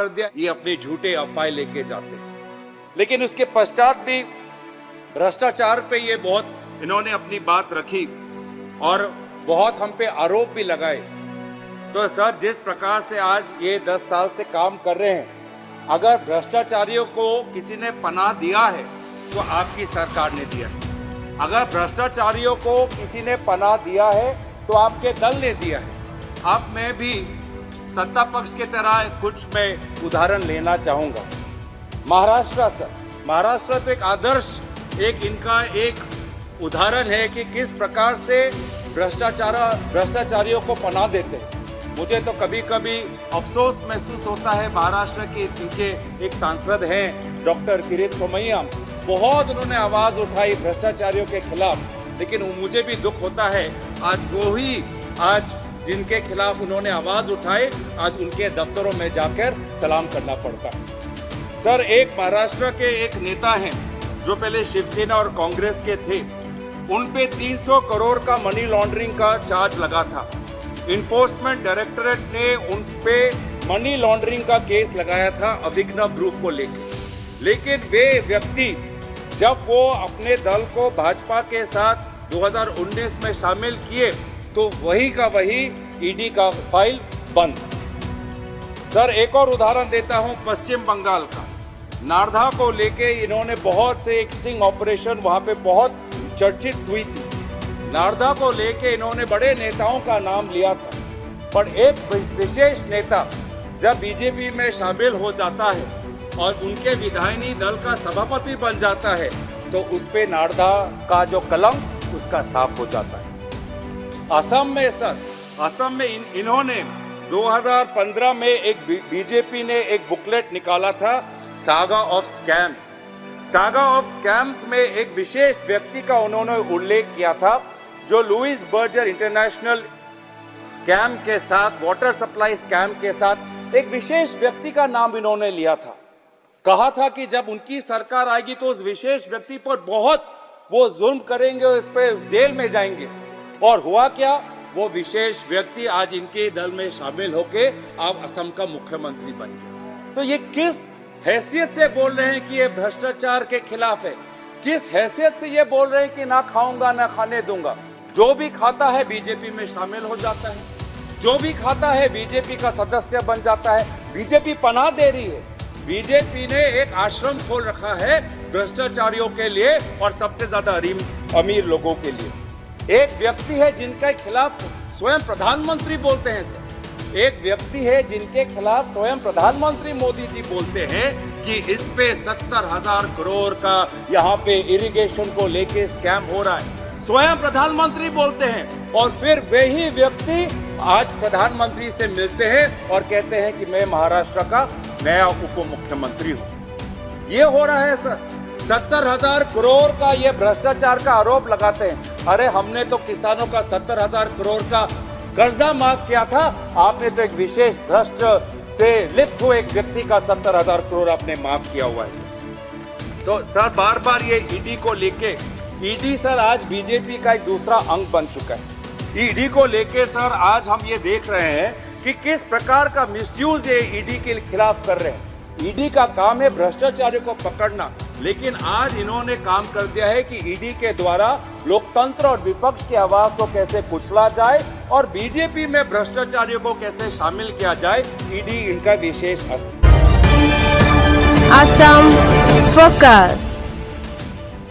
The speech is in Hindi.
कर दिया, ये अपने झूठे अफवाह लेके जाते हैं। लेकिन उसके पश्चात भी भ्रष्टाचार पे ये बहुत इन्होंने अपनी बात रखी और बहुत हम पे आरोप भी लगाए। तो सर, जिस प्रकार से आज ये 10 साल से काम कर रहे हैं, अगर भ्रष्टाचारियों को किसी ने पनाह दिया है तो आपकी सरकार ने दिया है। अगर भ्रष्टाचारियों को किसी ने पनाह दिया है तो आपके दल ने दिया है। अब मैं भी सत्ता पक्ष की तरह कुछ मैं उदाहरण लेना चाहूँगा। महाराष्ट्र सर, महाराष्ट्र तो एक आदर्श, एक इनका एक उदाहरण है कि किस प्रकार से भ्रष्टाचारियों को पनाह देते हैं। मुझे तो कभी कभी अफसोस महसूस होता है, महाराष्ट्र के इनके एक सांसद हैं डॉक्टर किरीट सोमय्या, बहुत उन्होंने आवाज़ उठाई भ्रष्टाचारियों के खिलाफ, लेकिन मुझे भी दुख होता है आज जिनके खिलाफ उन्होंने आवाज़ उठाई, आज उनके दफ्तरों में जाकर सलाम करना पड़ता है। सर, एक महाराष्ट्र के एक नेता हैं जो पहले शिवसेना और कांग्रेस के थे, उन पे 300 करोड़ का मनी लॉन्ड्रिंग का चार्ज लगा था। इन्फोर्समेंट डायरेक्टरेट ने उन पे मनी लॉन्ड्रिंग का केस लगाया था अभिनव ग्रुप को लेकर। लेकिन वे व्यक्ति जब वो अपने दल को भाजपा के साथ 2019 में शामिल किए तो वही का वही ईडी का फाइल बंद। सर, एक और उदाहरण देता हूं पश्चिम बंगाल का। नारधा को लेके इन्होंने बहुत से एक स्टिंग ऑपरेशन वहां पे बहुत चर्चित हुई थी। नारदा को लेके इन्होंने बड़े नेताओं का नाम लिया था, पर एक विशेष नेता जब बीजेपी में शामिल हो जाता है और उनके विधायिनी दल का सभापति बन जाता है तो उस पे नारदा का जो कलंक उसका साफ हो जाता है। असम में सर, असम में इन्होंने 2015 में एक बीजेपी ने एक बुकलेट निकाला था, saga of scams. Saga of scams में एक विशेष व्यक्ति का उन्होंने उल्लेख किया था जो लुइस बर्जर इंटरनेशनल स्कैम के साथ, वाटर सप्लाई स्कैम के साथ एक विशेष व्यक्ति का नाम इन्होंने लिया था। कहा था कि जब उनकी सरकार आएगी तो उस विशेष व्यक्ति पर बहुत वो जुल्म करेंगे और इस पर जेल में जाएंगे। और हुआ क्या, वो विशेष व्यक्ति आज इनके दल में शामिल होके आप असम का मुख्यमंत्री बन गए। तो ये किस हैसियत से बोल रहे हैं कि ये भ्रष्टाचार के खिलाफ है? किस हैसियत से ये बोल रहे हैं कि ना खाऊंगा ना खाने दूंगा? जो भी खाता है बीजेपी में शामिल हो जाता है, जो भी खाता है बीजेपी का सदस्य बन जाता है। बीजेपी पनाह दे रही है। बीजेपी ने एक आश्रम खोल रखा है भ्रष्टाचारियों के लिए और सबसे ज्यादा अमीर लोगों के लिए। एक व्यक्ति है जिनके खिलाफ स्वयं प्रधानमंत्री बोलते हैं सर, एक व्यक्ति है जिनके खिलाफ स्वयं प्रधानमंत्री मोदी जी बोलते हैं कि इस पे 70,000 करोड़ का यहाँ पे इरिगेशन को लेके स्कैम हो रहा है। स्वयं प्रधानमंत्री बोलते हैं और फिर वही व्यक्ति आज प्रधानमंत्री से मिलते हैं और कहते हैं कि मैं महाराष्ट्र का नया उप मुख्यमंत्री हूँ। ये हो रहा है सर। 70,000 करोड़ का ये भ्रष्टाचार का आरोप लगाते हैं। अरे हमने तो किसानों का 70,000 करोड़ का कर्जा माफ किया था, आपने तो एक विशेष भ्रष्ट से लिप्त हुए एक व्यक्ति का 70,000 करोड़ आपने माफ किया हुआ है। तो सर, बार बार ये ईडी को लेके, ईडी सर आज बीजेपी का एक दूसरा अंग बन चुका है। ईडी को लेके सर आज हम ये देख रहे हैं कि किस प्रकार का मिसयूज ये ईडी के खिलाफ कर रहे हैं। ईडी का काम है भ्रष्टाचारियों को पकड़ना, लेकिन आज इन्होंने काम कर दिया है कि ईडी के द्वारा लोकतंत्र और विपक्ष की आवाज को कैसे कुचला जाए और बीजेपी में भ्रष्टाचारियों को कैसे शामिल किया जाए। ईडी इनका विशेष अस्त्र। असम फोकस।